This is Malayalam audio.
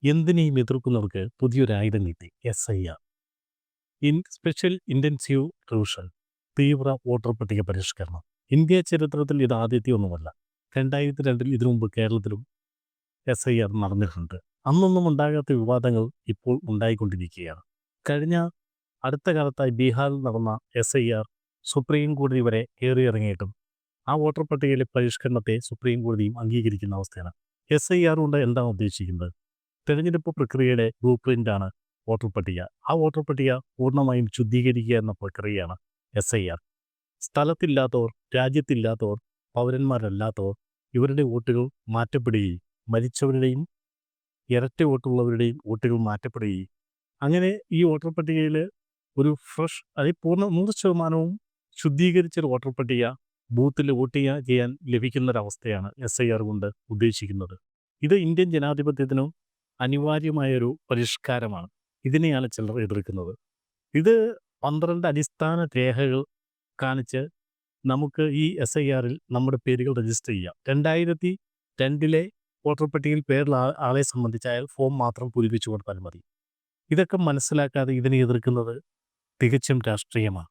എന്തിനേയും എതിർക്കുന്നവർക്ക് പുതിയൊരു ആയുധം കിട്ടി. SIR, സ്പെഷ്യൽ ഇൻറ്റൻസീവ് റിവിഷൻ, തീവ്ര വോട്ടർ പട്ടിക പരിഷ്കരണം. ഇന്ത്യ ചരിത്രത്തിൽ ഇത് ആദ്യത്തെ ഒന്നുമല്ല. 2002 ഇതിനു മുമ്പ് കേരളത്തിലും SIR നടന്നിട്ടുണ്ട്. അന്നൊന്നും ഉണ്ടാകാത്ത വിവാദങ്ങൾ ഇപ്പോൾ ഉണ്ടായിക്കൊണ്ടിരിക്കുകയാണ്. കഴിഞ്ഞ അടുത്ത കാലത്തായി ബീഹാറിൽ നടന്ന SIR സുപ്രീം കോടതി വരെ കയറിയിറങ്ങിയിട്ടും ആ വോട്ടർ പട്ടികയിലെ പരിഷ്കരണത്തെ സുപ്രീം കോടതിയും അംഗീകരിക്കുന്ന അവസ്ഥയാണ്. SIR കൊണ്ട് എന്താണ് ഉദ്ദേശിക്കുന്നത്? തെരഞ്ഞെടുപ്പ് പ്രക്രിയയുടെ ബ്ലൂ പ്രിൻ്റാണ് വോട്ടർ പട്ടിക. ആ വോട്ടർ പട്ടിക പൂർണ്ണമായും ശുദ്ധീകരിക്കുക എന്ന പ്രക്രിയയാണ് SIR. സ്ഥലത്തില്ലാത്തവർ, രാജ്യത്തില്ലാത്തവർ, പൗരന്മാരല്ലാത്തവർ, ഇവരുടെ വോട്ടുകൾ മാറ്റപ്പെടുകയും മരിച്ചവരുടെയും ഇരട്ട വോട്ടുള്ളവരുടെയും വോട്ടുകൾ മാറ്റപ്പെടുകയും അങ്ങനെ ഈ വോട്ടർ പട്ടികയിൽ ഒരു ഫ്രഷ്, പൂർണ്ണ 100% ശുദ്ധീകരിച്ചൊരു വോട്ടർ പട്ടിക ബൂത്തിൽ വോട്ട് ചെയ്യാൻ ലഭിക്കുന്നൊരവസ്ഥയാണ് SIR കൊണ്ട് ഉദ്ദേശിക്കുന്നത്. ഇത് ഇന്ത്യൻ ജനാധിപത്യത്തിനും അനിവാര്യമായൊരു പരിഷ്കാരമാണ്. ഇതിനെയാണ് ചിലർ എതിർക്കുന്നത്. ഇത് 12 അടിസ്ഥാന രേഖകൾ കാണിച്ച് നമുക്ക് ഈ SIRൽ നമ്മുടെ പേരുകൾ രജിസ്റ്റർ ചെയ്യാം. 2002 വോട്ടർ പട്ടികയിൽ പേരുള്ള ആളെ സംബന്ധിച്ചായാൽ ഫോം മാത്രം പൂരിപ്പിച്ചു കൊടുത്താൽ മതി. ഇതൊക്കെ മനസ്സിലാക്കാതെ ഇതിനെ എതിർക്കുന്നത് തികച്ചും രാഷ്ട്രീയമാണ്.